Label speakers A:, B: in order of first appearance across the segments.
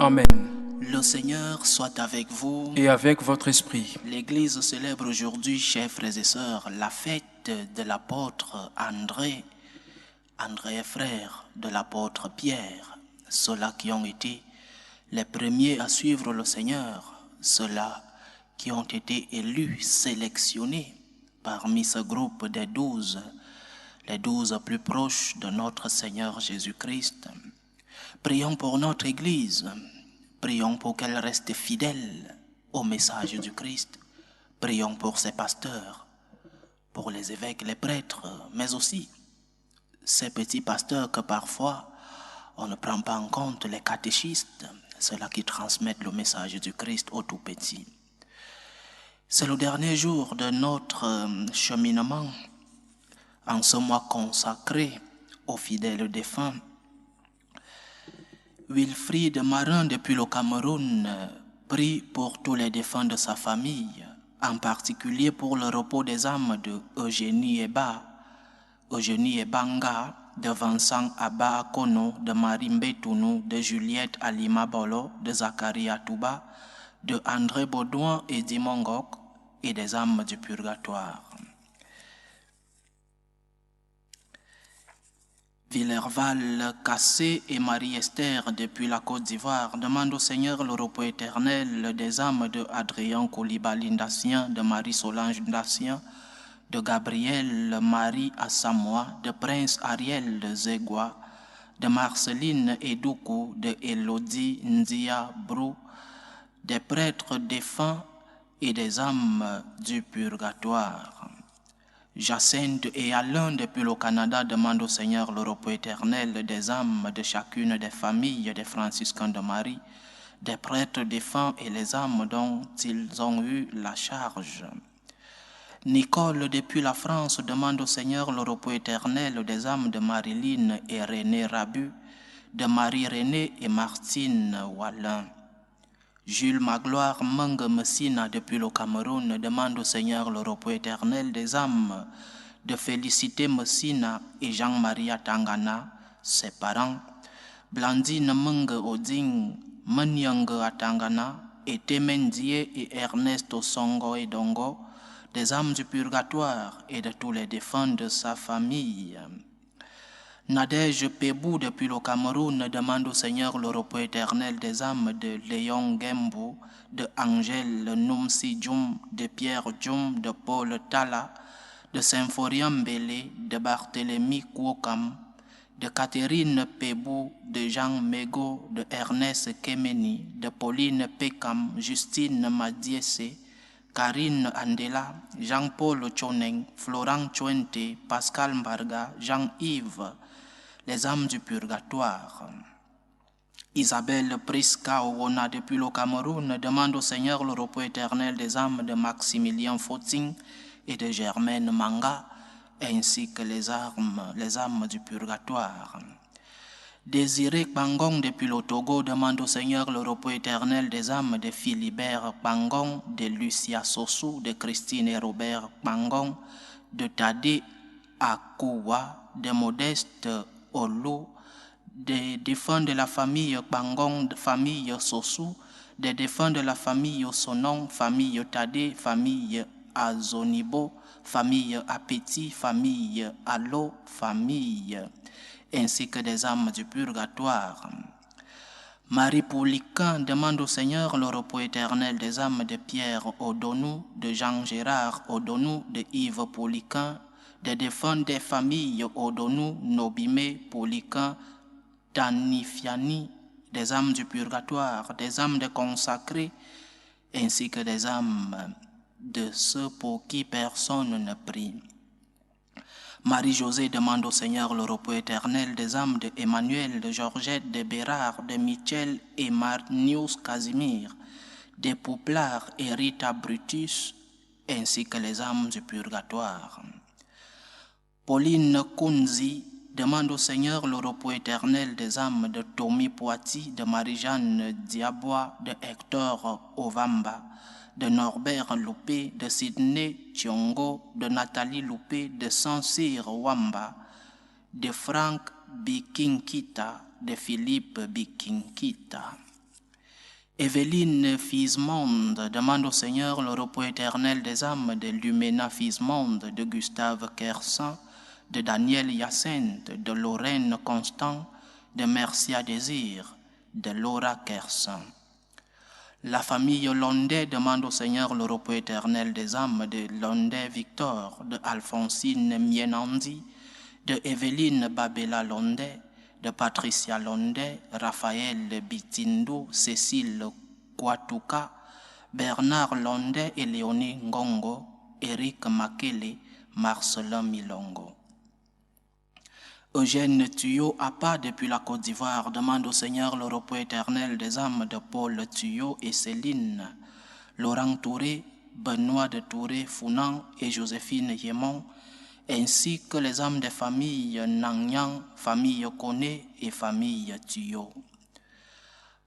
A: Amen.
B: Le Seigneur soit avec vous.
A: Et avec votre esprit.
B: L'Église célèbre aujourd'hui, chers frères et sœurs, la fête de l'apôtre André et frère de l'apôtre Pierre. Ceux-là qui ont été les premiers à suivre le Seigneur, ceux-là qui ont été élus, sélectionnés parmi ce groupe des 12, les 12 plus proches de notre Seigneur Jésus-Christ. Prions pour notre Église, prions pour qu'elle reste fidèle au message du Christ, prions pour ses pasteurs, pour les évêques, les prêtres, mais aussi ces petits pasteurs que parfois on ne prend pas en compte, les catéchistes, ceux-là qui transmettent le message du Christ aux tout petits. C'est le dernier jour de notre cheminement en ce mois consacré aux fidèles défunts. Wilfried Marin, depuis le Cameroun, prie pour tous les défunts de sa famille, en particulier pour le repos des âmes de Eugénie Ebanga, de Vincent Abba Akono, de Marie Mbetounou, de Juliette Alima Bolo, de Zacharie Atouba, de André Baudouin et Dimongok, et des âmes du purgatoire. Villerval Cassé et Marie-Esther depuis la Côte d'Ivoire demandent au Seigneur le repos éternel des âmes de Adrien Koulibaly Ndassien, de Marie-Solange Ndassien, de Gabriel Marie Assamoah, de Prince Ariel de Zegwa, de Marceline Edoukou, de Elodie Ndia Brou, des prêtres défunts et des âmes du purgatoire. Jacinthe et Alain depuis le Canada demandent au Seigneur le repos éternel des âmes de chacune des familles des franciscains de Marie, des prêtres défunts et les âmes dont ils ont eu la charge. Nicole depuis la France demande au Seigneur le repos éternel des âmes de Marilyn et René Rabu, de Marie-Renée et Martine Wallin. Jules Magloire Mange Messina depuis le Cameroun demande au Seigneur le repos éternel des âmes de Félicité Messina et Jean-Marie Atangana, ses parents. Blandine Mange Oding, Manyang Atangana et Temendie et Ernest Osongo et Dongo, des âmes du purgatoire et de tous les défunts de sa famille. Nadège Pébou depuis le Cameroun demande au Seigneur le repos éternel des âmes de Léon Gembo, de Angèle Numsi Djoum, de Pierre Djoum, de Paul Tala, de Symphoriam Bélé, de Barthélemy Kwokam, de Catherine Pébou, de Jean Mégo, de Ernest Kemeni, de Pauline Pekam, Justine Madiesse, Karine Andela, Jean-Paul Choneng, Florent Chouente, Pascal Mbarga, Jean-Yves, les âmes du purgatoire. Isabelle Prisca Owona depuis le Cameroun demande au Seigneur le repos éternel des âmes de Maximilien Fauting et de Germaine Manga, ainsi que les âmes du purgatoire. Désiré Bangong depuis le Togo demande au Seigneur le repos éternel des âmes de Philibert Bangong, de Lucia Sossou, de Christine et Robert Bangong, de Tadé Akouwa, de Modeste Olu, des défunts de la famille Bangong, famille Sossou, des défunts de la famille Sonon, famille Tadé, famille Azonibo, famille Appétit, famille Allo, famille, ainsi que des âmes du purgatoire. Marie Poulican demande au Seigneur le repos éternel des âmes de Pierre Odonou, de Jean-Gérard Odonou, de Yves Poulican, des défunts des familles Odonou, Nobimé, Poulican, Tanifiani, des âmes du purgatoire, des âmes des consacrés, ainsi que des âmes de ceux pour qui personne ne prie. Marie-Josée demande au Seigneur le repos éternel des âmes de Emmanuel, de Georgette, de Bérard, de Michel et Marnius Casimir, de Pouplar et Rita Brutus, ainsi que les âmes du purgatoire. Pauline Kunzi demande au Seigneur le repos éternel des âmes de Tommy Poiti, de Marie-Jeanne Diabois, de Hector Ovamba, de Norbert Loupé, de Sidney Chiongo, de Nathalie Loupé, de Sansir Wamba, de Franck Bikinkita, de Philippe Bikinkita. Évelyne Fismonde demande au Seigneur le repos éternel des âmes de Lumena Fismonde, de Gustave Kersan, de Daniel Hyacinthe, de Lorraine Constant, de Mercia Désir, de Laura Kersan. La famille Londais demande au Seigneur le repos éternel des âmes de Londais Victor, de Alphonsine Mienandi, de Évelyne Babela Londais, de Patricia Londais, Raphaël Bitindo, Cécile Kwatuka, Bernard Londais et Léonie Ngongo, Éric Makele, Marcelin Milongo. Eugène Tuyau Apa, depuis la Côte d'Ivoire, demande au Seigneur le repos éternel des âmes de Paul Tuyau et Céline, Laurent Touré, Benoît de Touré Founan et Joséphine Yémon, ainsi que les âmes des familles Nanyang, famille Kone et famille Tuyau.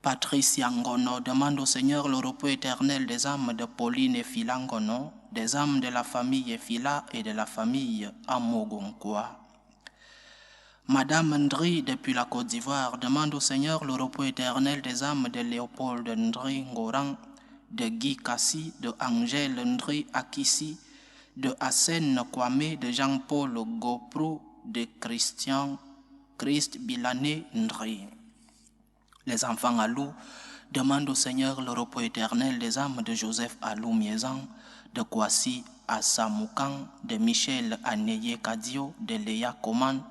B: Patricia Ngono demande au Seigneur le repos éternel des âmes de Pauline et Phila Ngono, des âmes de la famille Phila et de la famille Amogonkwa. Madame Ndri, depuis la Côte d'Ivoire, demande au Seigneur le repos éternel des âmes de Léopold Ndri Ngoran, de Guy Kassi, de Angèle Ndri Akissi, de Hassen Kwame, de Jean-Paul Gopro, de Christ Bilané Ndri. Les enfants Alou demandent au Seigneur le repos éternel des âmes de Joseph Alou Miezan, de Kwasi Assamoukan, de Michel Aneye Kadio, de Léa Koman,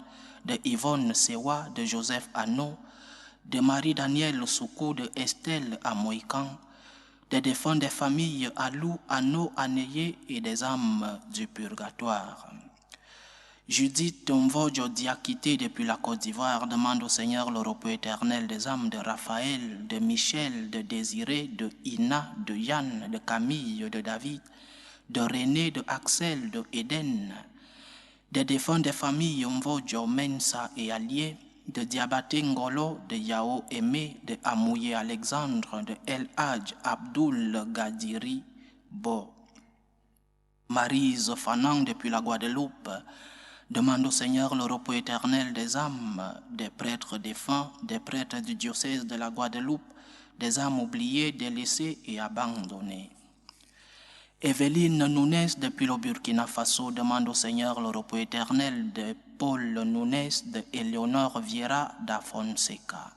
B: de Yvonne Sewa, de Joseph Ano, de Marie-Daniel Soukou, de Estelle Amoikan, des défunts des familles Alou, Ano, Aneye et des âmes du purgatoire. Judith Tomvodjo Diakité, depuis la Côte d'Ivoire, demande au Seigneur le repos éternel des âmes de Raphaël, de Michel, de Désiré, de Ina, de Yann, de Camille, de David, de René, de Axel, de Eden, des défunts des familles Mvodjo, Mensa et Allié, de Diabaté Ngolo, de Yao Aimé, de Amouye Alexandre, de El Hadj Abdoul Gadiri Bo. Maryse Fanan, depuis la Guadeloupe, demande au Seigneur le repos éternel des âmes des prêtres défunts, des prêtres du diocèse de la Guadeloupe, des âmes oubliées, délaissées et abandonnées. Évelyne Nunes, depuis le Burkina Faso, demande au Seigneur le repos éternel de Paul Nunes, de Éléonore Vieira da Fonseca.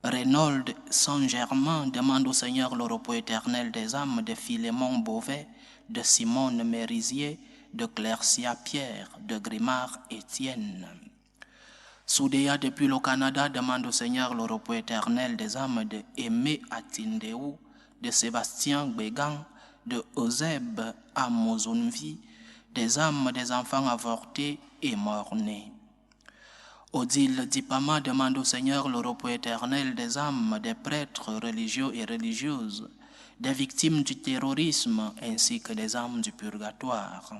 B: Reynold Saint-Germain demande au Seigneur le repos éternel des âmes de Philémon Beauvais, de Simone Mérisier, de Clercia Pierre, de Grimard Étienne. Soudéa, depuis le Canada, demande au Seigneur le repos éternel des âmes de Aimé Atindéou, de Sébastien Bégan, de Euseb Amozunvi, des âmes des enfants avortés et morts-nés. Odile Dipama demande au Seigneur le repos éternel des âmes des prêtres religieux et religieuses, des victimes du terrorisme ainsi que des âmes du purgatoire.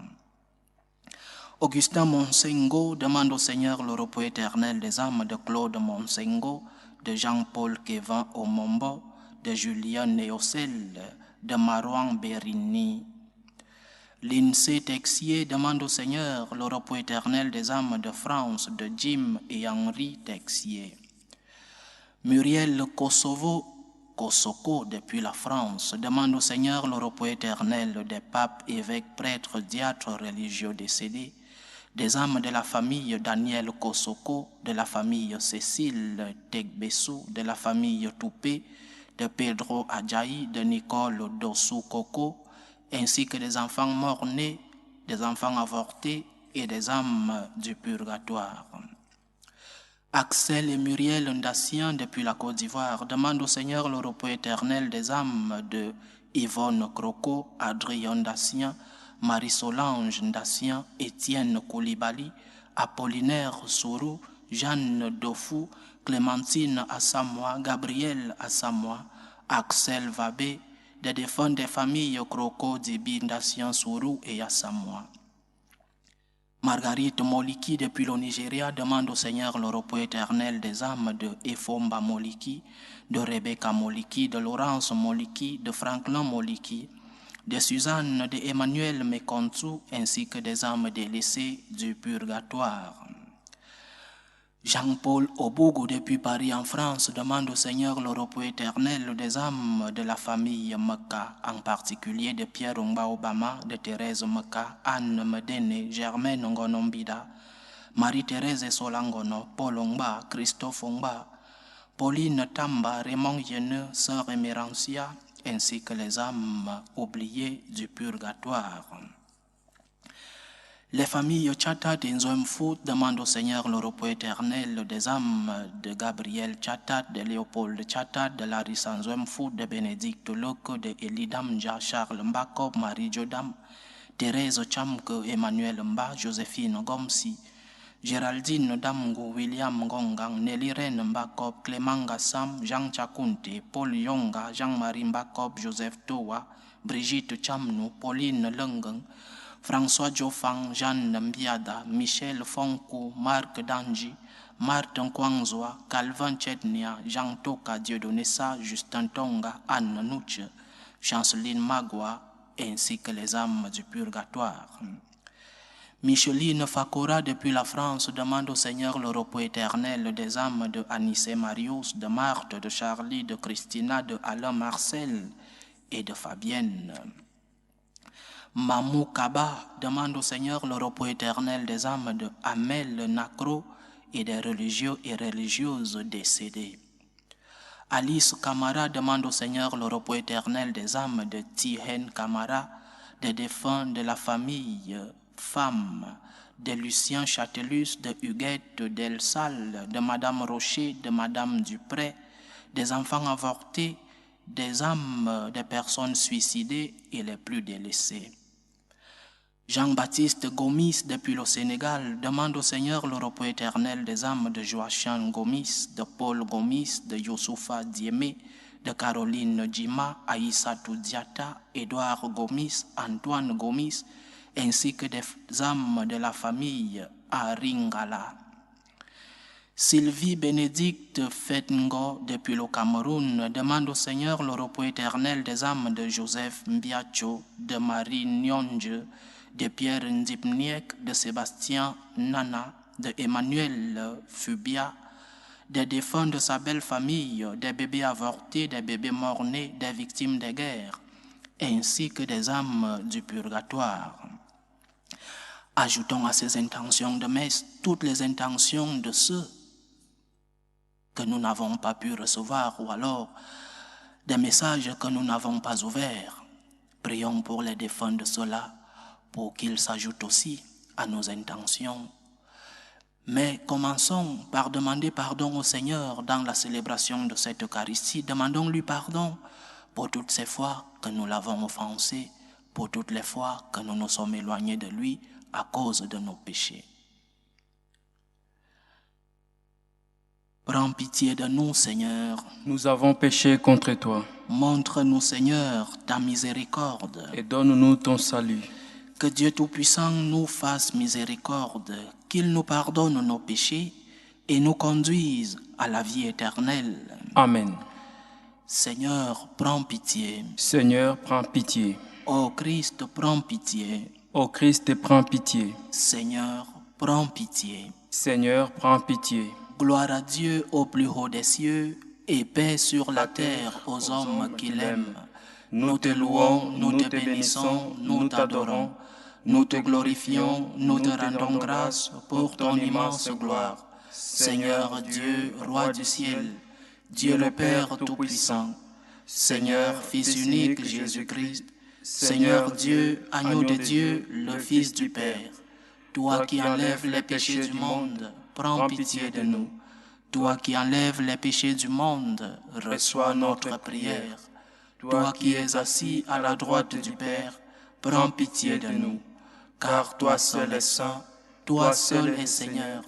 B: Augustin Monsengo demande au Seigneur le repos éternel des âmes de Claude Monsengo, de Jean-Paul Kevin Omombo, de Julien Néocel, de Marouan Bérini. L'INSEE Texier demande au Seigneur le repos éternel des âmes de France, de Jim et Henri Texier. Muriel Kosoko, depuis la France, demande au Seigneur le repos éternel des papes, évêques, prêtres, diacres religieux décédés, des âmes de la famille Daniel Kosoko, de la famille Cécile Tegbessou, de la famille Toupé, de Pedro Adjaï, de Nicole Dossou Koko, ainsi que des enfants morts-nés, des enfants avortés et des âmes du purgatoire. Axel et Muriel Ndassien, depuis la Côte d'Ivoire, demandent au Seigneur le repos éternel des âmes de Yvonne Croco, Adrien Ndassien, Marie-Solange Ndassien, Étienne Koulibaly, Apollinaire Sourou, Jeanne Dofou, Clémentine Assamoah, Gabriel Assamoah, Axel Vabé, des défunts des familles Croco, Dibi, Ndassien, Sourou et Assamoah. Marguerite Moliki, depuis le Nigeria, demande au Seigneur le repos éternel des âmes de Efomba Moliki, de Rebecca Moliki, de Laurence Moliki, de Franklin Moliki, de Suzanne, de Emmanuel Mekontu, ainsi que des âmes délaissées du purgatoire. Jean-Paul Obougou depuis Paris en France demande au Seigneur le repos éternel des âmes de la famille Meka, en particulier de Pierre Ngba Obama, de Thérèse Meka, Anne Medene, Germaine Ngonombida, Marie-Thérèse Solangono, Paul Ngba, Christophe Ngba, Pauline Tamba, Raymond Yeneux, Sœur Emérancia, ainsi que les âmes oubliées du purgatoire. Les familles Chatat et Nzouemfou demandent au Seigneur le repos éternel des âmes de Gabriel Chatat, de Léopold Chatat, de Larissa Nzouemfou, de Bénédicte Loko, de Elidam Dja, Charles Mbako, Marie Jodam, Thérèse Chamke, Emmanuel Mba, Joséphine Gomsi, Géraldine Damgo, William Ngongang, Nelly Ren Mbakop, Clément Gassam, Jean Chakunte, Paul Yonga, Jean-Marie Mbakop, Joseph Towa, Brigitte Chamnou, Pauline Lengang, François Diofang, Jeanne Mbiada, Michel Fonkou, Marc Danji, Martin Kwangzoa, Calvin Chetnia, Jean Toka Dieudonessa, Justin Tonga, Anne Nouche, Chanceline Magua, ainsi que les âmes du purgatoire. Micheline Fakora depuis la France demande au Seigneur le repos éternel des âmes de Anissé Marius, de Marthe, de Charlie, de Christina, de Alain Marcel et de Fabienne. Mamou Kaba demande au Seigneur le repos éternel des âmes de Amel Nakro et des religieux et religieuses décédés. Alice Kamara demande au Seigneur le repos éternel des âmes de Tihen Kamara, des défunts de la famille Femme, de Lucien Châtelus, de Huguette Delsal, de Madame Rocher, de Madame Dupré, des enfants avortés, des âmes des personnes suicidées et les plus délaissées. Jean-Baptiste Gomis, depuis le Sénégal, demande au Seigneur le repos éternel des âmes de Joachim Gomis, de Paul Gomis, de Youssoufa Diémé, de Caroline Djima, Aïssatou Diata, Édouard Gomis, Antoine Gomis, ainsi que des âmes de la famille Aringala. Sylvie Bénédicte Fetngo, depuis le Cameroun, demande au Seigneur le repos éternel des âmes de Joseph Mbiacho, de Marie Nyonje, de Pierre Ndipniek, de Sébastien Nana, de Emmanuel Fubia, des défunts de sa belle famille, des bébés avortés, des bébés morts-nés, des victimes des guerres, ainsi que des âmes du purgatoire. Ajoutons à ces intentions de messe toutes les intentions de ceux que nous n'avons pas pu recevoir ou alors des messages que nous n'avons pas ouverts. Prions pour les défunts de ceux-là, pour qu'ils s'ajoutent aussi à nos intentions. Mais commençons par demander pardon au Seigneur dans la célébration de cette Eucharistie. Demandons-lui pardon pour toutes ces fois que nous l'avons offensé, pour toutes les fois que nous nous sommes éloignés de lui à cause de nos péchés. Prends pitié de nous, Seigneur.
A: Nous avons péché contre toi.
B: Montre-nous, Seigneur, ta miséricorde.
A: Et donne-nous ton salut.
B: Que Dieu Tout-Puissant nous fasse miséricorde, qu'il nous pardonne nos péchés et nous conduise à la vie éternelle.
A: Amen.
B: Seigneur, prends pitié.
A: Seigneur, prends pitié.
B: Ô Christ, prends pitié.
A: Ô Christ, prends pitié.
B: Seigneur, prends pitié.
A: Seigneur, prends pitié.
B: Gloire à Dieu au plus haut des cieux et paix sur la terre aux hommes qui l'aiment. Nous te louons, nous te bénissons, nous t'adorons, nous te glorifions, nous te rendons grâce pour ton immense gloire. Seigneur Dieu, roi du ciel, Dieu le Père Tout-Puissant, Seigneur Fils unique Jésus-Christ, Seigneur Dieu, agneau de Dieu, le Fils du Père, toi qui enlèves les péchés du monde, prends pitié de nous. Toi qui enlèves les péchés du monde, reçois notre prière. Toi qui es assis à la droite du Père, prends pitié de nous. Car toi seul es saint, toi seul es Seigneur,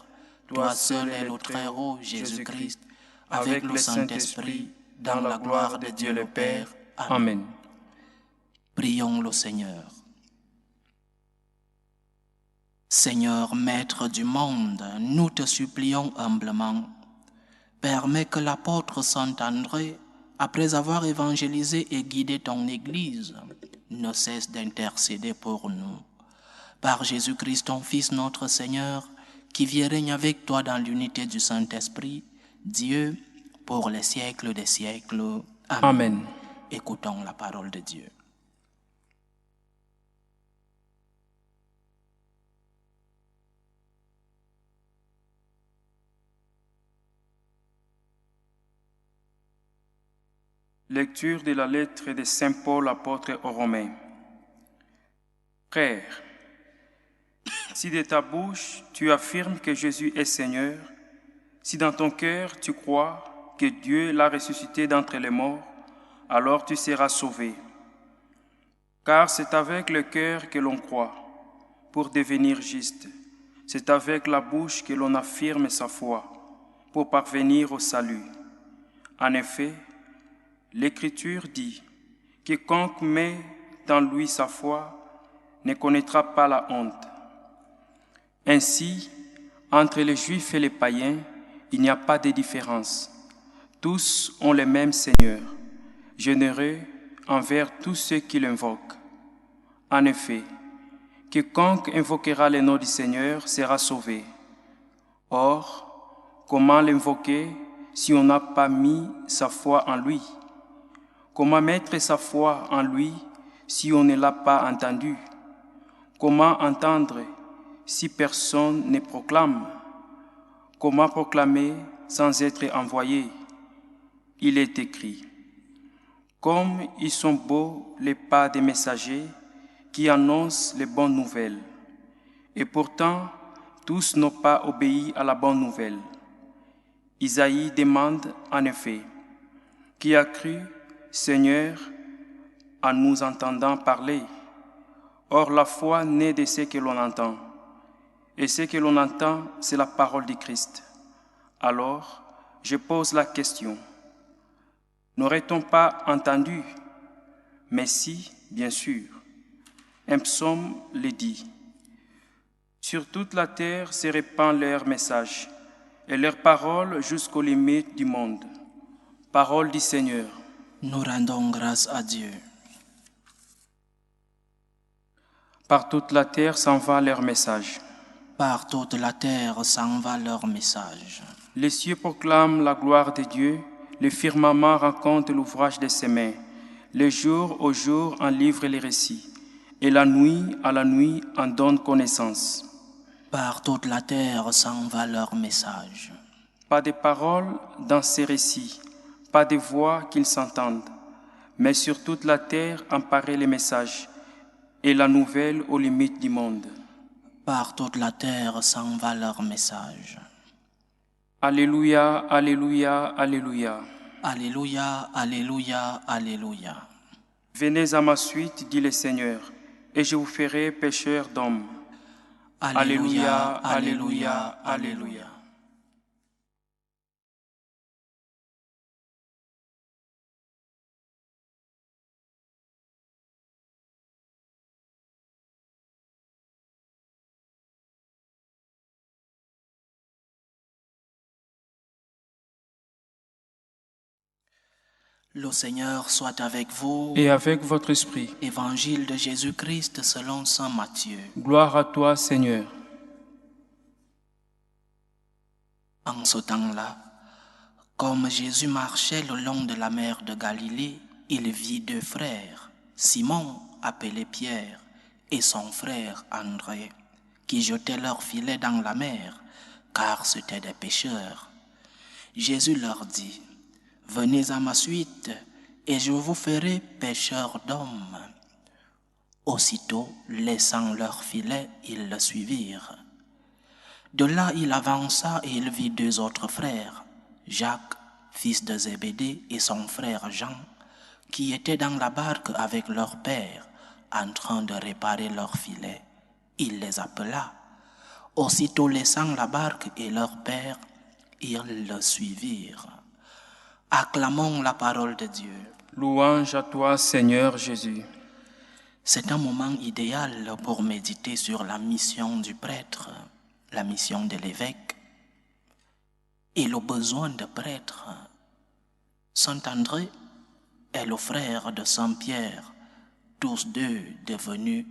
B: toi seul es le Très-Haut Jésus-Christ, avec le Saint-Esprit, dans la gloire de Dieu le Père.
A: Amen.
B: Prions le Seigneur. Seigneur, Maître du monde, nous te supplions humblement, permets que l'apôtre Saint André, après avoir évangélisé et guidé ton Église, ne cesse d'intercéder pour nous. Par Jésus-Christ, ton Fils, notre Seigneur, qui vit et règne avec toi dans l'unité du Saint-Esprit, Dieu, pour les siècles des siècles. Amen.
A: Amen.
B: Écoutons la parole de Dieu.
A: Lecture de la lettre de Saint Paul, apôtre aux Romains. Frère, si de ta bouche tu affirmes que Jésus est Seigneur, si dans ton cœur tu crois que Dieu l'a ressuscité d'entre les morts, alors tu seras sauvé. Car c'est avec le cœur que l'on croit pour devenir juste. C'est avec la bouche que l'on affirme sa foi pour parvenir au salut. En effet, l'Écriture dit « Quiconque met dans lui sa foi ne connaîtra pas la honte. » Ainsi, entre les Juifs et les païens, il n'y a pas de différence. Tous ont le même Seigneur, généreux envers tous ceux qui l'invoquent. En effet, quiconque invoquera le nom du Seigneur sera sauvé. Or, comment l'invoquer si on n'a pas mis sa foi en lui? Comment mettre sa foi en lui si on ne l'a pas entendu? Comment entendre si personne ne proclame? Comment proclamer sans être envoyé? Il est écrit, comme ils sont beaux les pas des messagers qui annoncent les bonnes nouvelles. Et pourtant, tous n'ont pas obéi à la bonne nouvelle. Isaïe demande en effet, qui a cru, Seigneur, en nous entendant parler? Or, la foi naît de ce que l'on entend. Et ce que l'on entend, c'est la parole du Christ. Alors, je pose la question. N'aurait-on pas entendu? Mais si, bien sûr. Un psaume le dit. Sur toute la terre se répand leur message, et leur parole jusqu'aux limites du monde. Parole du Seigneur.
B: Nous rendons grâce à Dieu.
A: Par toute la terre s'en va leur message.
B: Par toute la terre s'en va leur message.
A: Les cieux proclament la gloire de Dieu, le firmament raconte l'ouvrage de ses mains. Le jour au jour en livre les récits, et la nuit à la nuit en donne connaissance.
B: Par toute la terre s'en va leur message.
A: Pas de paroles dans ces récits, pas de voix qu'ils s'entendent, mais sur toute la terre en paraît le message, et la nouvelle aux limites du monde.
B: Par toute la terre s'en va leur message.
A: Alléluia, alléluia, alléluia.
B: Alléluia, alléluia, alléluia.
A: Venez à ma suite, dit le Seigneur, et je vous ferai pécheurs d'hommes. Alléluia, alléluia, alléluia.
B: Le Seigneur soit avec vous.
A: Et avec votre esprit.
B: Évangile de Jésus-Christ selon saint Matthieu.
A: Gloire à toi, Seigneur.
B: En ce temps-là, comme Jésus marchait le long de la mer de Galilée, il vit deux frères, Simon, appelé Pierre, et son frère André, qui jetaient leurs filets dans la mer, car c'étaient des pêcheurs. Jésus leur dit, « Venez à ma suite, et je vous ferai pêcheurs d'hommes. » Aussitôt, laissant leurs filets, ils le suivirent. De là, il avança et il vit deux autres frères, Jacques, fils de Zébédée, et son frère Jean, qui étaient dans la barque avec leur père, en train de réparer leurs filets. Il les appela. Aussitôt laissant la barque et leur père, ils le suivirent. Acclamons la parole de Dieu.
A: Louange à toi, Seigneur Jésus.
B: C'est un moment idéal pour méditer sur la mission du prêtre, la mission de l'évêque et le besoin de prêtres. Saint André est le frère de Saint Pierre, tous deux devenus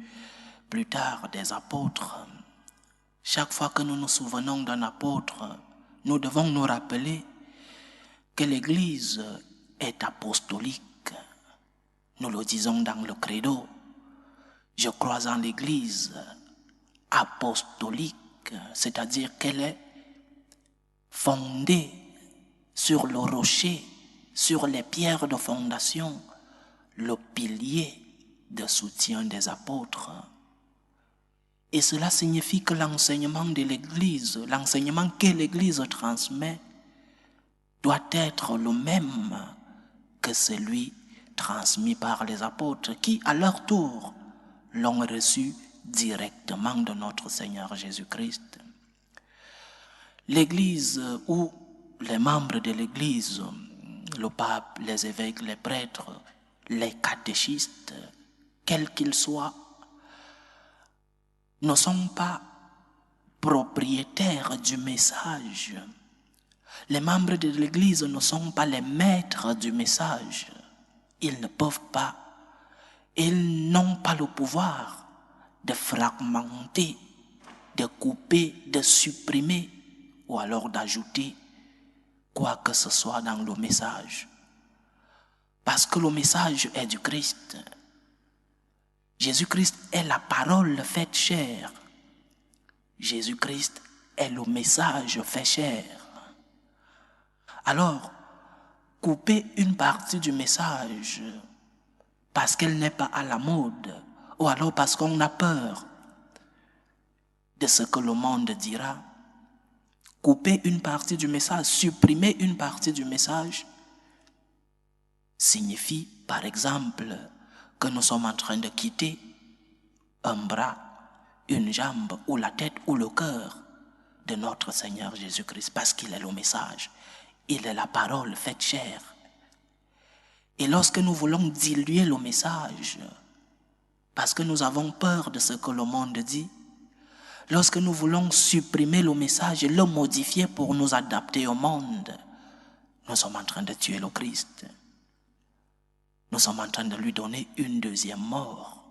B: plus tard des apôtres. Chaque fois que nous nous souvenons d'un apôtre, nous devons nous rappeler que l'Église est apostolique. Nous le disons dans le credo. Je crois en l'Église apostolique, c'est-à-dire qu'elle est fondée sur le rocher, sur les pierres de fondation, le pilier de soutien des apôtres. Et cela signifie que l'enseignement de l'Église, l'enseignement que l'Église transmet, doit être le même que celui transmis par les apôtres qui, à leur tour, l'ont reçu directement de notre Seigneur Jésus-Christ. L'Église ou les membres de l'Église, le pape, les évêques, les prêtres, les catéchistes, quels qu'ils soient, ne sont pas propriétaires du message. Les membres de l'Église ne sont pas les maîtres du message. Ils ne peuvent pas, ils n'ont pas le pouvoir de fragmenter, de couper, de supprimer ou alors d'ajouter quoi que ce soit dans le message. Parce que le message est du Christ. Jésus-Christ est la parole faite chair. Jésus-Christ est le message fait chair. Alors, couper une partie du message parce qu'elle n'est pas à la mode, ou alors parce qu'on a peur de ce que le monde dira, couper une partie du message, supprimer une partie du message, signifie, par exemple, que nous sommes en train de quitter un bras, une jambe, ou la tête, ou le cœur de notre Seigneur Jésus-Christ, parce qu'il est le message. Il est la parole faite chair. Et lorsque nous voulons diluer le message, parce que nous avons peur de ce que le monde dit, lorsque nous voulons supprimer le message et le modifier pour nous adapter au monde, nous sommes en train de tuer le Christ. Nous sommes en train de lui donner une deuxième mort.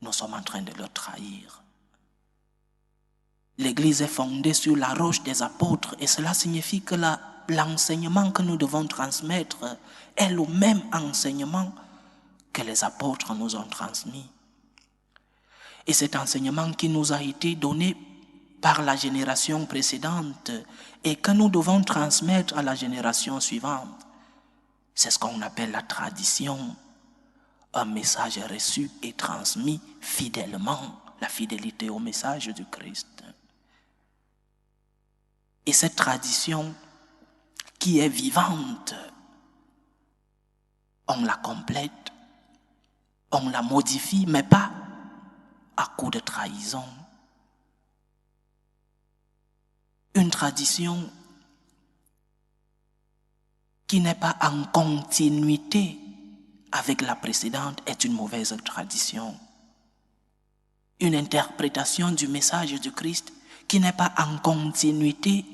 B: Nous sommes en train de le trahir. L'Église est fondée sur la roche des apôtres et cela signifie que l'enseignement que nous devons transmettre est le même enseignement que les apôtres nous ont transmis. Et cet enseignement qui nous a été donné par la génération précédente et que nous devons transmettre à la génération suivante, c'est ce qu'on appelle la tradition, un message reçu et transmis fidèlement, la fidélité au message du Christ. Et cette tradition qui est vivante, on la complète, on la modifie, mais pas à coup de trahison. Une tradition qui n'est pas en continuité avec la précédente est une mauvaise tradition. Une interprétation du message du Christ qui n'est pas en continuité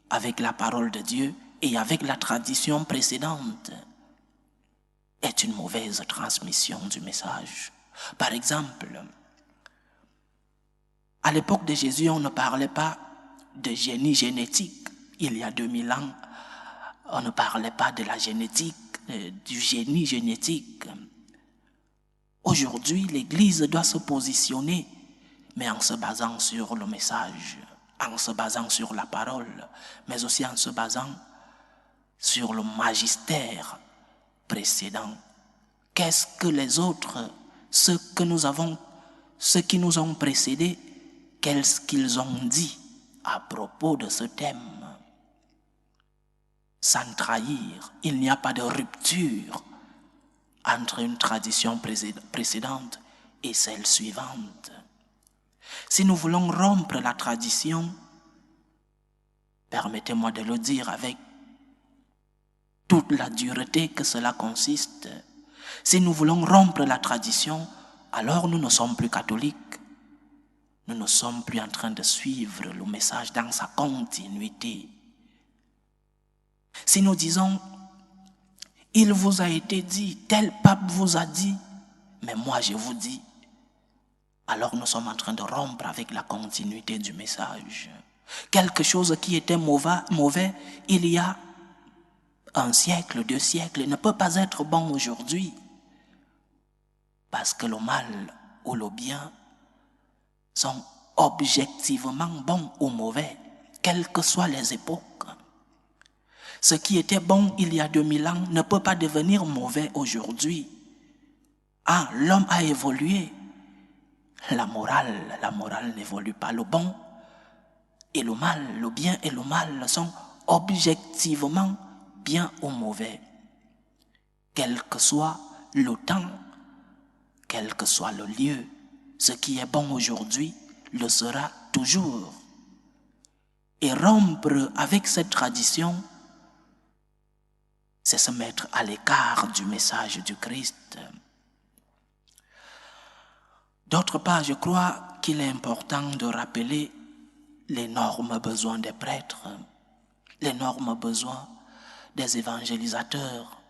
B: avec la parole de Dieu et avec la tradition précédente est une mauvaise transmission du message. Par exemple, à l'époque de Jésus, on ne parlait pas de génie génétique. Il y a 2000 ans, on ne parlait pas de la génétique, du génie génétique. Aujourd'hui, l'Église doit se positionner, mais en se basant sur le message, en se basant sur la parole, mais aussi en se basant sur le magistère précédent. Qu'est-ce que les autres, ceux qui nous ont précédés, qu'est-ce qu'ils ont dit à propos de ce thème? Sans trahir, il n'y a pas de rupture entre une tradition précédente et celle suivante. Si nous voulons rompre la tradition, permettez-moi de le dire avec toute la dureté que cela consiste, si nous voulons rompre la tradition, alors nous ne sommes plus catholiques. Nous ne sommes plus en train de suivre le message dans sa continuité. Si nous disons, il vous a été dit, tel pape vous a dit, mais moi je vous dis, alors nous sommes en train de rompre avec la continuité du message. Quelque chose qui était mauvais il y a un siècle, 2 siècles, ne peut pas être bon aujourd'hui. Parce que le mal ou le bien sont objectivement bons ou mauvais, quelles que soient les époques. Ce qui était bon il y a 2000 ans ne peut pas devenir mauvais aujourd'hui. Ah, l'homme a évolué. La morale n'évolue pas. Le bon et le mal, le bien et le mal sont objectivement bien ou mauvais. Quel que soit le temps, quel que soit le lieu, ce qui est bon aujourd'hui le sera toujours. Et rompre avec cette tradition, c'est se mettre à l'écart du message du Christ. D'autre part, je crois qu'il est important de rappeler l'énorme besoin des prêtres, l'énorme besoin des évangélisateurs,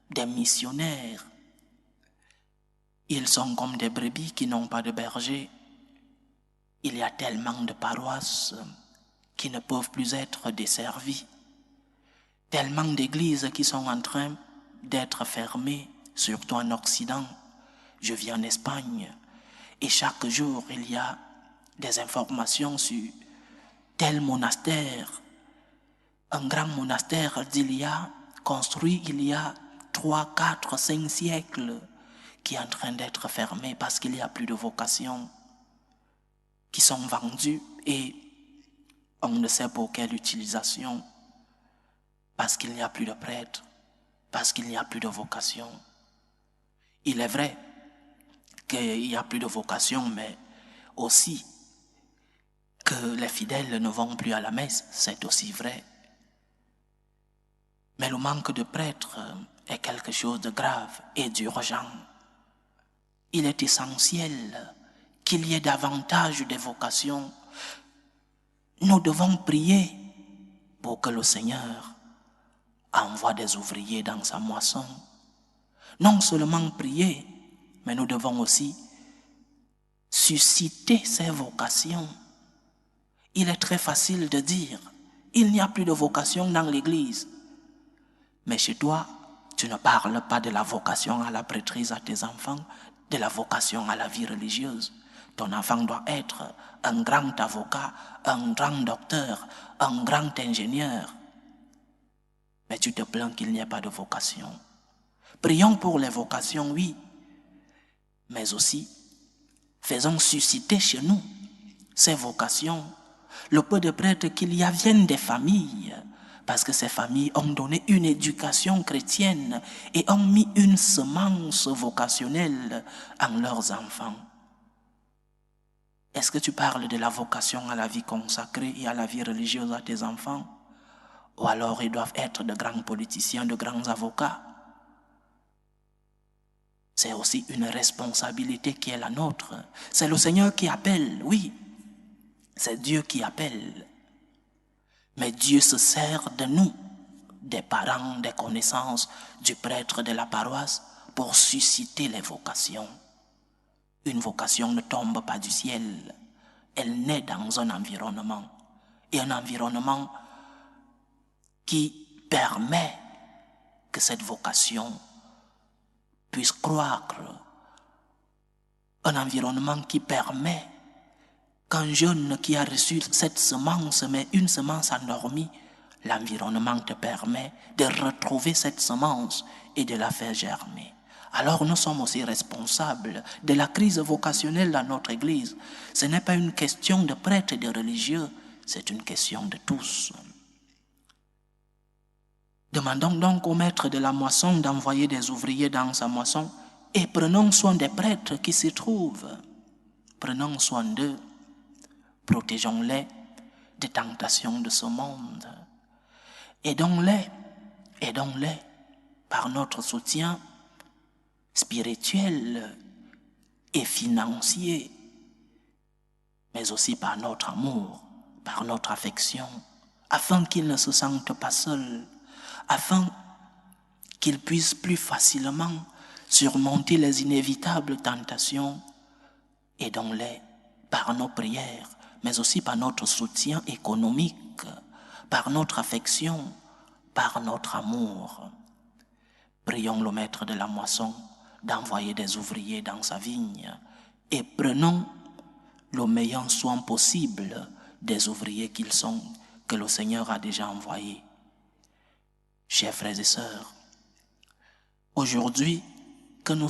B: des missionnaires. Ils sont comme des brebis qui n'ont pas de berger. Il y a tellement de paroisses qui ne peuvent plus être desservies, tellement d'églises qui sont en train d'être fermées, surtout en Occident. Je vis en Espagne et chaque jour il y a des informations sur tel monastère, un grand monastère construit il y a 3, 4, 5 siècles, qui est en train d'être fermé parce qu'il n'y a plus de vocations, qui sont vendues et on ne sait pour quelle utilisation, parce qu'il n'y a plus de prêtres, parce qu'il n'y a plus de vocations. Il est vrai qu'il n'y a plus de vocations, mais aussi que les fidèles ne vont plus à la messe, c'est aussi vrai. Mais le manque de prêtres est quelque chose de grave et d'urgent. Il est essentiel qu'il y ait davantage de vocations. Nous devons prier pour que le Seigneur envoie des ouvriers dans sa moisson. Non seulement prier, mais nous devons aussi susciter ces vocations. Il est très facile de dire, il n'y a plus de vocation dans l'église. Mais chez toi, tu ne parles pas de la vocation à la prêtrise à tes enfants, de la vocation à la vie religieuse. Ton enfant doit être un grand avocat, un grand docteur, un grand ingénieur. Mais tu te plains qu'il n'y ait pas de vocation. Prions pour les vocations, oui, mais aussi faisons susciter chez nous ces vocations. Le peu de prêtres qu'il y a viennent des familles, parce que ces familles ont donné une éducation chrétienne et ont mis une semence vocationnelle en leurs enfants. Est-ce que tu parles de la vocation à la vie consacrée et à la vie religieuse à tes enfants? Ou alors ils doivent être de grands politiciens, de grands avocats? C'est aussi une responsabilité qui est la nôtre. C'est le Seigneur qui appelle, oui. C'est Dieu qui appelle. Mais Dieu se sert de nous, des parents, des connaissances, du prêtre de la paroisse, pour susciter les vocations. Une vocation ne tombe pas du ciel. Elle naît dans un environnement. Et un environnement qui permet que cette vocation puisse croître. Un environnement qui permet qu'un jeune qui a reçu cette semence, mais une semence endormie, l'environnement te permet de retrouver cette semence et de la faire germer. Alors nous sommes aussi responsables de la crise vocationnelle dans notre Église. Ce n'est pas une question de prêtres et de religieux, c'est une question de tous. Demandons donc au maître de la moisson d'envoyer des ouvriers dans sa moisson et prenons soin des prêtres qui s'y trouvent. Prenons soin d'eux, protégeons-les des tentations de ce monde. Aidons-les par notre soutien spirituel et financier, mais aussi par notre amour, par notre affection, afin qu'ils ne se sentent pas seuls, afin qu'ils puissent plus facilement surmonter les inévitables tentations Aidons-les par nos prières, mais aussi par notre soutien économique, par notre affection, par notre amour. Prions le maître de la moisson d'envoyer des ouvriers dans sa vigne et prenons le meilleur soin possible des ouvriers qu'ils sont, que le Seigneur a déjà envoyés. Chers frères et sœurs, aujourd'hui que nous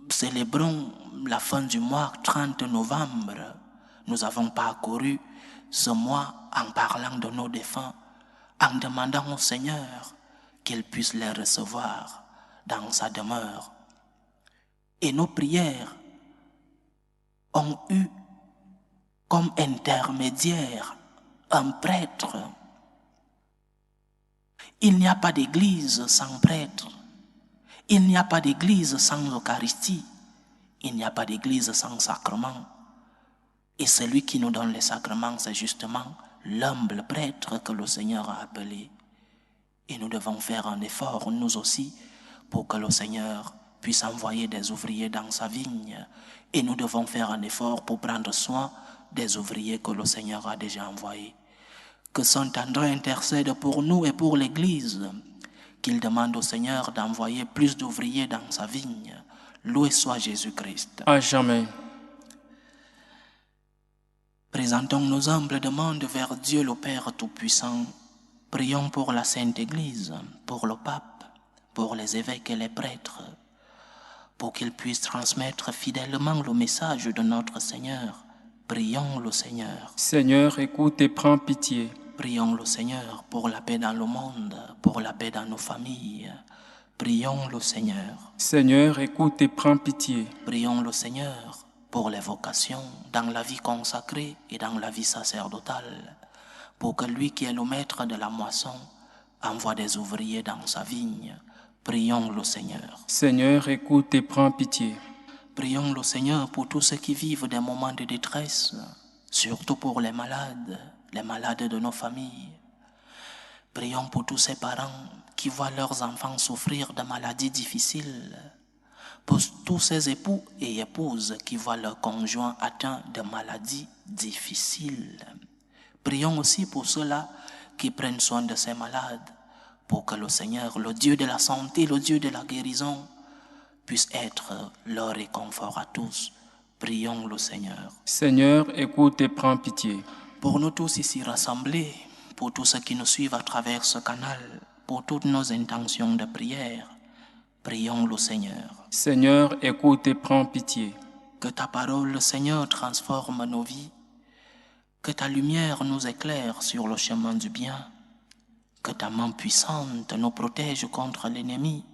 B: célébrons la fin du mois 30 novembre, nous avons parcouru ce mois en parlant de nos défunts, en demandant au Seigneur qu'il puisse les recevoir dans sa demeure. Et nos prières ont eu comme intermédiaire un prêtre. Il n'y a pas d'église sans prêtre. Il n'y a pas d'église sans Eucharistie. Il n'y a pas d'église sans sacrement. Et celui qui nous donne les sacrements, c'est justement l'humble prêtre que le Seigneur a appelé. Et nous devons faire un effort, nous aussi, pour que le Seigneur puisse envoyer des ouvriers dans sa vigne. Et nous devons faire un effort pour prendre soin des ouvriers que le Seigneur a déjà envoyés. Que Saint André intercède pour nous et pour l'Église, qu'il demande au Seigneur d'envoyer plus d'ouvriers dans sa vigne. Loué soit Jésus-Christ.
A: À jamais.
B: Présentons nos humbles demandes vers Dieu le Père Tout-Puissant. Prions pour la Sainte Église, pour le pape, pour les évêques et les prêtres, pour qu'ils puissent transmettre fidèlement le message de notre Seigneur. Prions le Seigneur.
A: Seigneur, écoute et prends pitié.
B: Prions le Seigneur pour la paix dans le monde, pour la paix dans nos familles. Prions le Seigneur.
A: Seigneur, écoute et prends pitié.
B: Prions le Seigneur pour les vocations dans la vie consacrée et dans la vie sacerdotale, pour que lui qui est le maître de la moisson envoie des ouvriers dans sa vigne. Prions le Seigneur.
A: Seigneur, écoute et prends pitié.
B: Prions le Seigneur pour tous ceux qui vivent des moments de détresse, surtout pour les malades de nos familles. Prions pour tous ces parents qui voient leurs enfants souffrir de maladies difficiles, pour tous ces époux et épouses qui voient leurs conjoints atteints de maladies difficiles. Prions aussi pour ceux-là qui prennent soin de ces malades, pour que le Seigneur, le Dieu de la santé, le Dieu de la guérison, puisse être leur réconfort à tous. Prions le Seigneur.
A: Seigneur, écoute et prends pitié.
B: Pour nous tous ici rassemblés, pour tous ceux qui nous suivent à travers ce canal, pour toutes nos intentions de prière, prions le Seigneur.
A: Seigneur, écoute et prends pitié.
B: Que ta parole, Seigneur, transforme nos vies, que ta lumière nous éclaire sur le chemin du bien, que ta main puissante nous protège contre l'ennemi,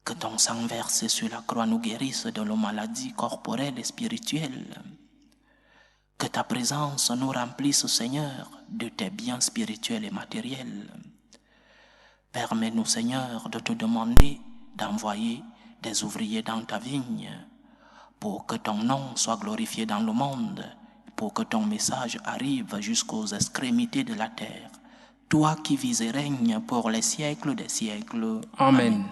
B: que ton sang versé sur la croix nous guérisse de nos maladies corporelles et spirituelles. Que ta présence nous remplisse, Seigneur, de tes biens spirituels et matériels. Permets-nous, Seigneur, de te demander d'envoyer des ouvriers dans ta vigne pour que ton nom soit glorifié dans le monde, pour que ton message arrive jusqu'aux extrémités de la terre. Toi qui vis et règnes pour les siècles des siècles.
A: Amen.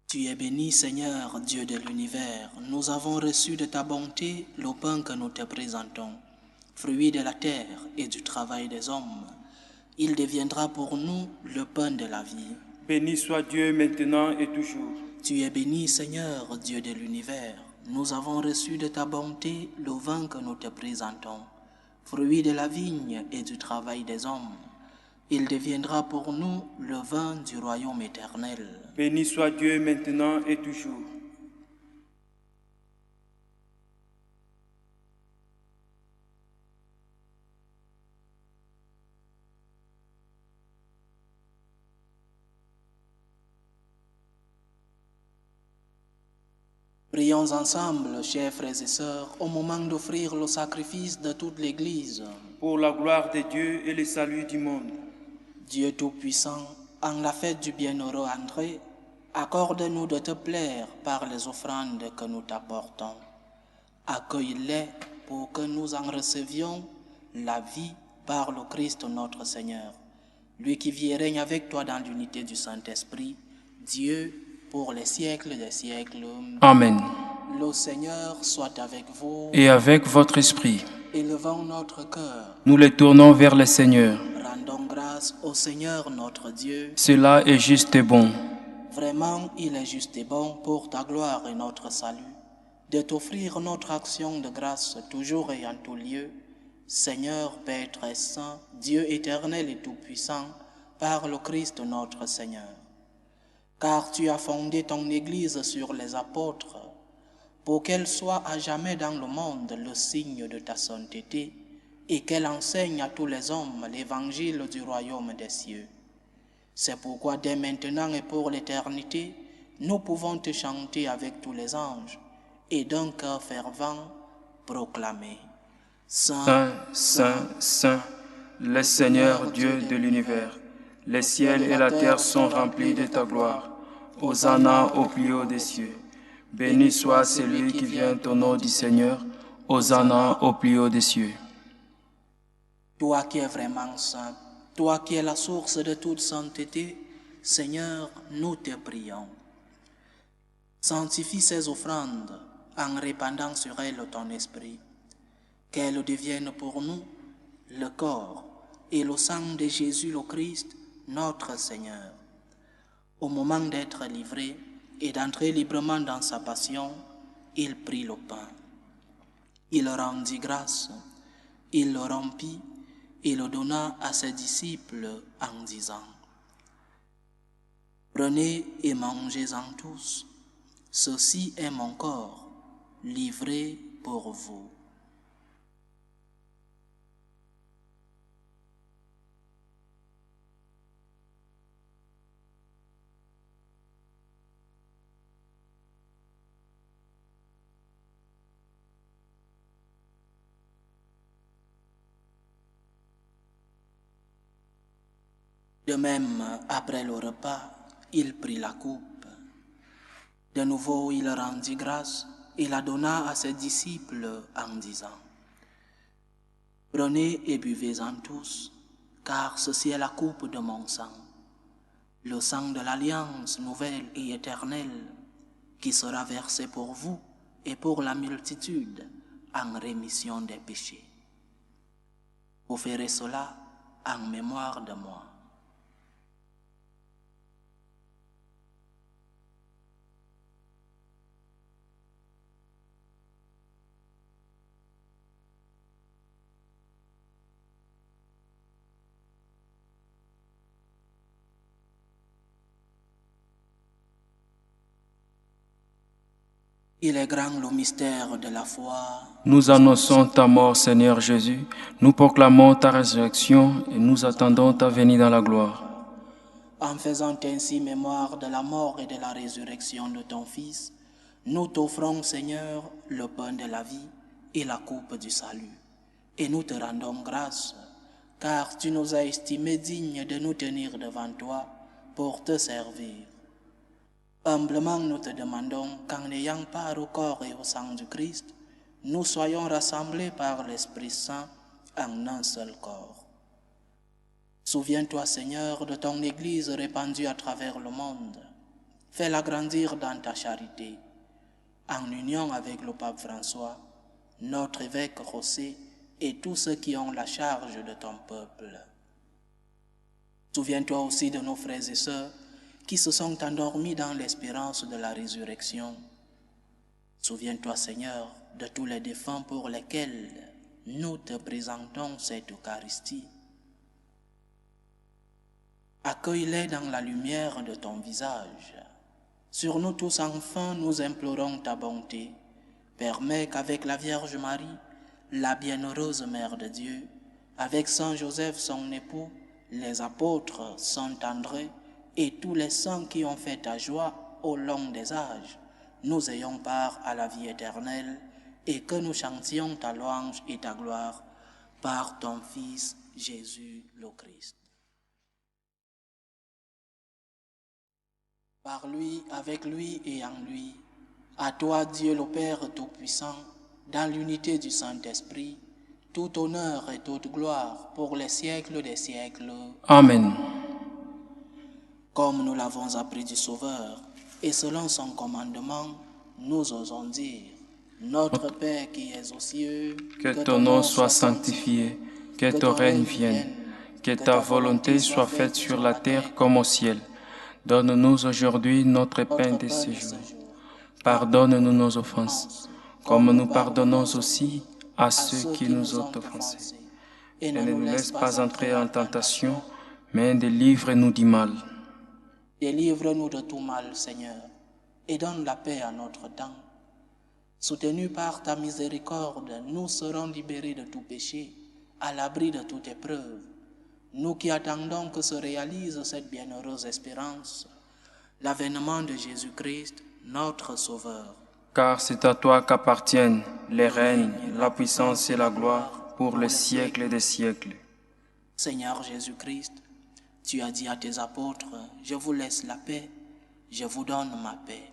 B: Tu es béni, Seigneur, Dieu de l'univers. Nous avons reçu de ta bonté le pain que nous te présentons, fruit de la terre et du travail des hommes. Il deviendra pour nous le pain de la vie.
A: Béni soit Dieu maintenant et toujours.
B: Tu es béni, Seigneur, Dieu de l'univers. Nous avons reçu de ta bonté le vin que nous te présentons, fruit de la vigne et du travail des hommes. Il deviendra pour nous le vin du royaume éternel.
A: Béni soit Dieu maintenant et toujours.
B: Prions ensemble, chers frères et sœurs, au moment d'offrir le sacrifice de toute l'Église.
A: Pour la gloire de Dieu et le salut du monde.
B: Dieu Tout-Puissant, en la fête du bienheureux André, accorde-nous de te plaire par les offrandes que nous t'apportons. Accueille-les pour que nous en recevions la vie par le Christ notre Seigneur, lui qui vit et règne avec toi dans l'unité du Saint-Esprit, Dieu, pour les siècles des siècles.
A: Amen.
B: Le Seigneur soit avec vous.
A: Et avec votre esprit.
B: Élevons notre cœur.
A: Nous les tournons vers le Seigneur.
B: Rendons grâce au Seigneur notre Dieu.
A: Cela est juste et bon.
B: Vraiment, il est juste et bon pour ta gloire et notre salut, de t'offrir notre action de grâce toujours et en tout lieu, Seigneur, Père très saint, Dieu éternel et tout-puissant, par le Christ notre Seigneur. Car tu as fondé ton Église sur les apôtres, pour qu'elle soit à jamais dans le monde le signe de ta sainteté, et qu'elle enseigne à tous les hommes l'évangile du royaume des cieux. C'est pourquoi dès maintenant et pour l'éternité, nous pouvons te chanter avec tous les anges, et d'un cœur fervent proclamer.
A: Saint, Saint, Saint, le Seigneur Dieu de l'univers. Les ciels et la terre sont remplis de ta gloire. Hosanna au plus haut des cieux. Béni soit celui qui vient au nom du Seigneur. Hosanna au plus haut des cieux.
B: Toi qui es vraiment saint, toi qui es la source de toute sainteté, Seigneur, nous te prions. Sanctifie ces offrandes en répandant sur elles ton esprit, qu'elles deviennent pour nous le corps et le sang de Jésus le Christ, notre Seigneur. Au moment d'être livré et d'entrer librement dans sa passion, il prit le pain. Il rendit grâce, il le rompit et le donna à ses disciples en disant: Prenez et mangez-en tous, ceci est mon corps, livré pour vous. De même, après le repas, il prit la coupe. De nouveau, il rendit grâce et la donna à ses disciples en disant: Prenez et buvez-en tous, car ceci est la coupe de mon sang, le sang de l'alliance nouvelle et éternelle, qui sera versé pour vous et pour la multitude en rémission des péchés. Vous ferez cela en mémoire de moi. Il est grand le mystère de la foi.
A: Nous annonçons ta mort, Seigneur Jésus. Nous proclamons ta résurrection et nous attendons ta venue dans la gloire.
B: En faisant ainsi mémoire de la mort et de la résurrection de ton Fils, nous t'offrons, Seigneur, le pain de la vie et la coupe du salut. Et nous te rendons grâce, car tu nous as estimés dignes de nous tenir devant toi pour te servir. Humblement, nous te demandons qu'en ayant part au corps et au sang du Christ, nous soyons rassemblés par l'Esprit Saint en un seul corps. Souviens-toi, Seigneur, de ton Église répandue à travers le monde. Fais-la grandir dans ta charité, en union avec le pape François, notre évêque José et tous ceux qui ont la charge de ton peuple. Souviens-toi aussi de nos frères et sœurs qui se sont endormis dans l'espérance de la résurrection. Souviens-toi, Seigneur, de tous les défunts pour lesquels nous te présentons cette Eucharistie. Accueille-les dans la lumière de ton visage. Sur nous tous enfin, nous implorons ta bonté. Permets qu'avec la Vierge Marie, la bienheureuse Mère de Dieu, avec Saint Joseph son époux, les apôtres, Saint André et tous les saints qui ont fait ta joie au long des âges, nous ayons part à la vie éternelle et que nous chantions ta louange et ta gloire par ton Fils Jésus le Christ. Par lui, avec lui et en lui, à toi Dieu le Père Tout-Puissant, dans l'unité du Saint-Esprit, tout honneur et toute gloire pour les siècles des siècles.
A: Amen.
B: Comme nous l'avons appris du Sauveur, et selon son commandement, nous osons dire, Notre Père qui es aux cieux,
A: que ton nom soit sanctifié, que ton règne vienne, que ta volonté soit faite sur la terre comme au ciel. Donne-nous aujourd'hui notre pain de ce jour. Pardonne-nous nos offenses, comme nous pardonnons aussi à ceux qui nous ont offensés. Et ne nous laisse pas entrer en tentation, mais délivre-nous du mal.
B: Délivre-nous de tout mal, Seigneur, et donne la paix à notre temps. Soutenus par ta miséricorde, nous serons libérés de tout péché, à l'abri de toute épreuve. Nous qui attendons que se réalise cette bienheureuse espérance, l'avènement de Jésus-Christ, notre Sauveur.
A: Car c'est à toi qu'appartiennent les règnes, la puissance et la gloire pour les siècles des siècles.
B: Seigneur Jésus-Christ, tu as dit à tes apôtres, je vous laisse la paix, je vous donne ma paix.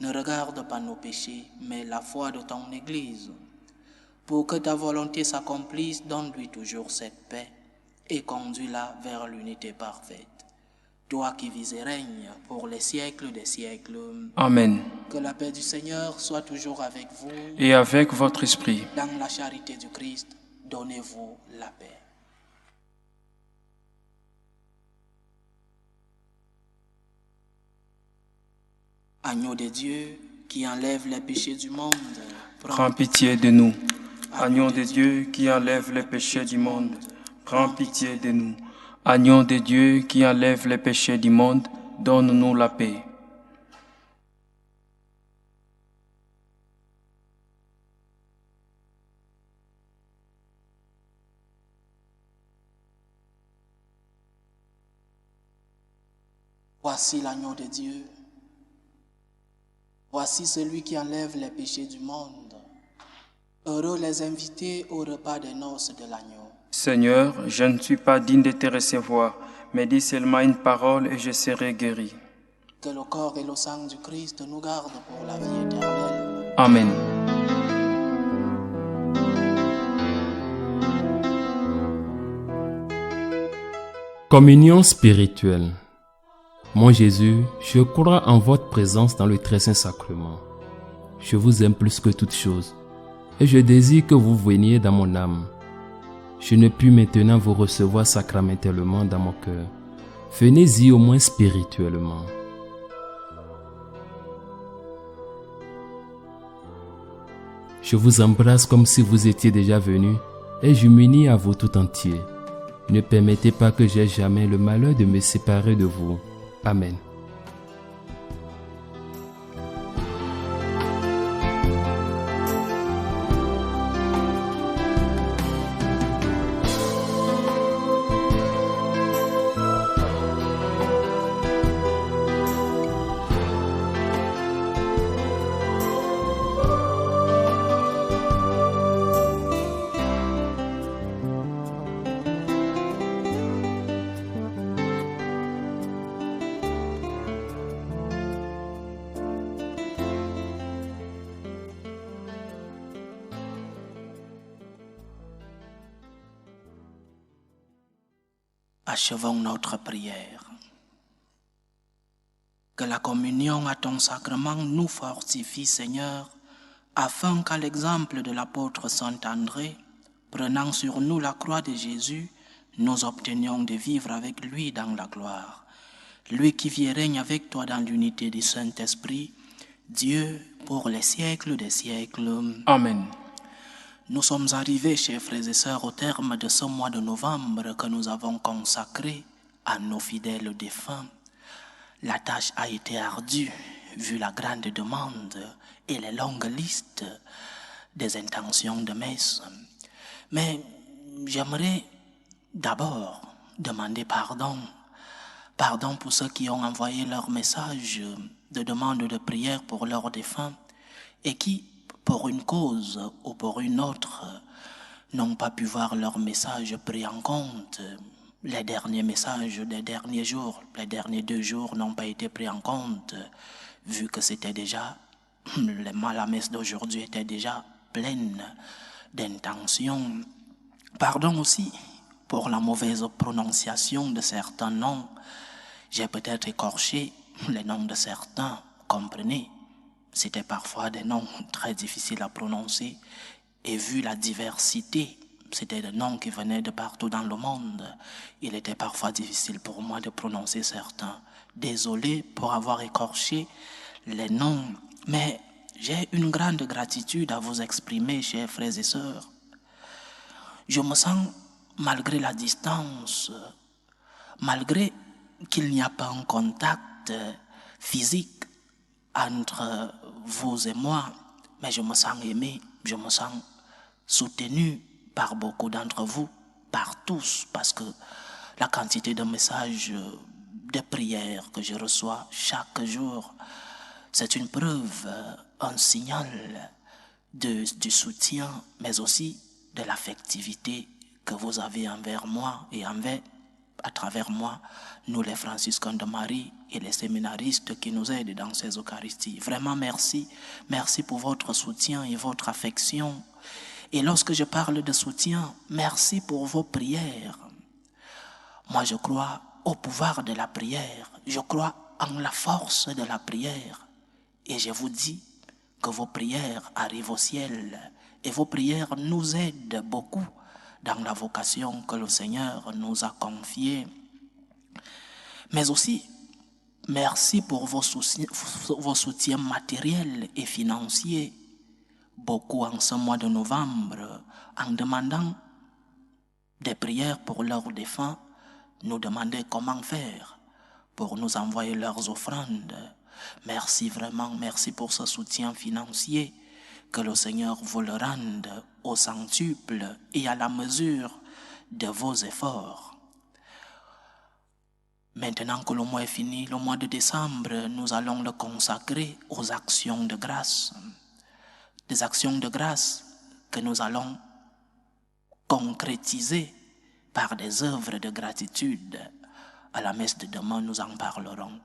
B: Ne regarde pas nos péchés, mais la foi de ton Église. Pour que ta volonté s'accomplisse, donne-lui toujours cette paix et conduis-la vers l'unité parfaite. Toi qui vis et règnes pour les siècles des siècles.
A: Amen.
B: Que la paix du Seigneur soit toujours avec vous.
A: Et avec votre esprit.
B: Dans la charité du Christ, donnez-vous la paix. Agneau de Dieu, qui enlève les péchés du monde,
A: prends pitié de nous. Agneau de Dieu, qui enlève les péchés du monde, prends pitié de nous. Agneau de Dieu, qui enlève les péchés du monde, donne-nous la paix.
B: Voici l'agneau de Dieu. Voici celui qui enlève les péchés du monde. Heureux les invités au repas des noces de l'agneau.
A: Seigneur, je ne suis pas digne de te recevoir, mais dis seulement une parole et je serai guéri.
B: Que le corps et le sang du Christ nous gardent pour la vie éternelle.
A: Amen.
C: Communion spirituelle. Mon Jésus, je crois en votre présence dans le très saint sacrement. Je vous aime plus que toute chose, et je désire que vous veniez dans mon âme. Je ne puis maintenant vous recevoir sacramentellement dans mon cœur. Venez-y au moins spirituellement. Je vous embrasse comme si vous étiez déjà venu, et je m'unis à vous tout entier. Ne permettez pas que j'aie jamais le malheur de me séparer de vous. Amen.
B: Achevons notre prière. Que la communion à ton sacrement nous fortifie, Seigneur, afin qu'à l'exemple de l'apôtre Saint André, prenant sur nous la croix de Jésus, nous obtenions de vivre avec lui dans la gloire. Lui qui vit et règne avec toi dans l'unité du Saint-Esprit, Dieu pour les siècles des siècles.
A: Amen.
B: Nous sommes arrivés, chers frères et sœurs, au terme de ce mois de novembre que nous avons consacré à nos fidèles défunts. La tâche a été ardue, vu la grande demande et les longues listes des intentions de messe. Mais j'aimerais d'abord demander pardon. Pardon pour ceux qui ont envoyé leur message de demande de prière pour leurs défunts et qui, pour une cause ou pour une autre, n'ont pas pu voir leur message pris en compte. Les derniers messages des derniers jours, les derniers 2 jours n'ont pas été pris en compte, vu que c'était déjà, la messe d'aujourd'hui était déjà pleine d'intentions. Pardon aussi pour la mauvaise prononciation de certains noms. J'ai peut-être écorché les noms de certains, comprenez. C'était parfois des noms très difficiles à prononcer et vu la diversité, c'était des noms qui venaient de partout dans le monde. Il était parfois difficile pour moi de prononcer certains. Désolé pour avoir écorché les noms, mais j'ai une grande gratitude à vous exprimer, chers frères et sœurs. Je me sens, malgré la distance, malgré qu'il n'y a pas un contact physique entre vous et moi, mais je me sens aimé, je me sens soutenu par beaucoup d'entre vous, par tous, parce que la quantité de messages, de prières que je reçois chaque jour, c'est une preuve, un signal du soutien, mais aussi de l'affectivité que vous avez envers moi et à travers moi, nous les franciscains de Marie et les séminaristes qui nous aident dans ces Eucharisties. Vraiment merci. Merci pour votre soutien et votre affection. Et lorsque je parle de soutien, merci pour vos prières. Moi, je crois au pouvoir de la prière. Je crois en la force de la prière. Et je vous dis que vos prières arrivent au ciel. Et vos prières nous aident beaucoup dans la vocation que le Seigneur nous a confiée. Mais aussi, merci pour vos soutiens matériels et financiers. Beaucoup en ce mois de novembre, en demandant des prières pour leurs défunts, nous demandaient comment faire pour nous envoyer leurs offrandes. Merci vraiment, merci pour ce soutien financier. Que le Seigneur vous le rende au centuple et à la mesure de vos efforts. Maintenant que le mois est fini, le mois de décembre, nous allons le consacrer aux actions de grâce. Des actions de grâce que nous allons concrétiser par des œuvres de gratitude. À la messe de demain, nous en parlerons.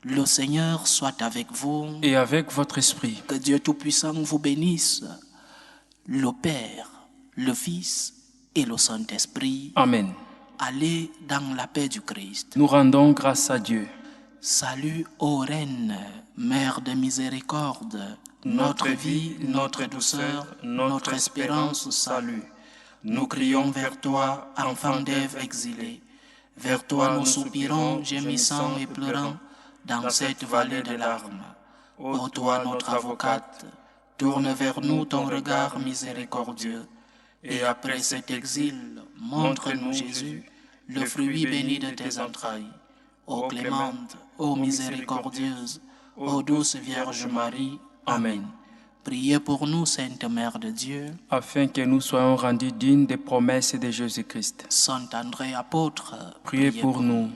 B: Le Seigneur soit avec vous.
A: Et avec votre esprit.
B: Que Dieu Tout-Puissant vous bénisse, le Père, le Fils et le Saint-Esprit.
A: Amen.
B: Allez dans la paix du Christ.
A: Nous rendons grâce à Dieu.
B: Salut, ô Reine, Mère de miséricorde, notre vie, notre douceur, notre espérance, salut. Nous crions vers toi, enfant d'Ève exilée. Vers toi nous soupirons, gémissant et pleurant, dans cette vallée de larmes. Ô toi, notre avocate, tourne vers nous ton regard miséricordieux. Et après cet exil, montre-nous Jésus, le fruit béni de tes entrailles. Ô clémente, ô miséricordieuse, ô douce Vierge Marie. Amen. Priez pour nous, Sainte Mère de Dieu,
A: afin que nous soyons rendus dignes des promesses de Jésus-Christ.
B: Saint André apôtre,
A: priez pour nous.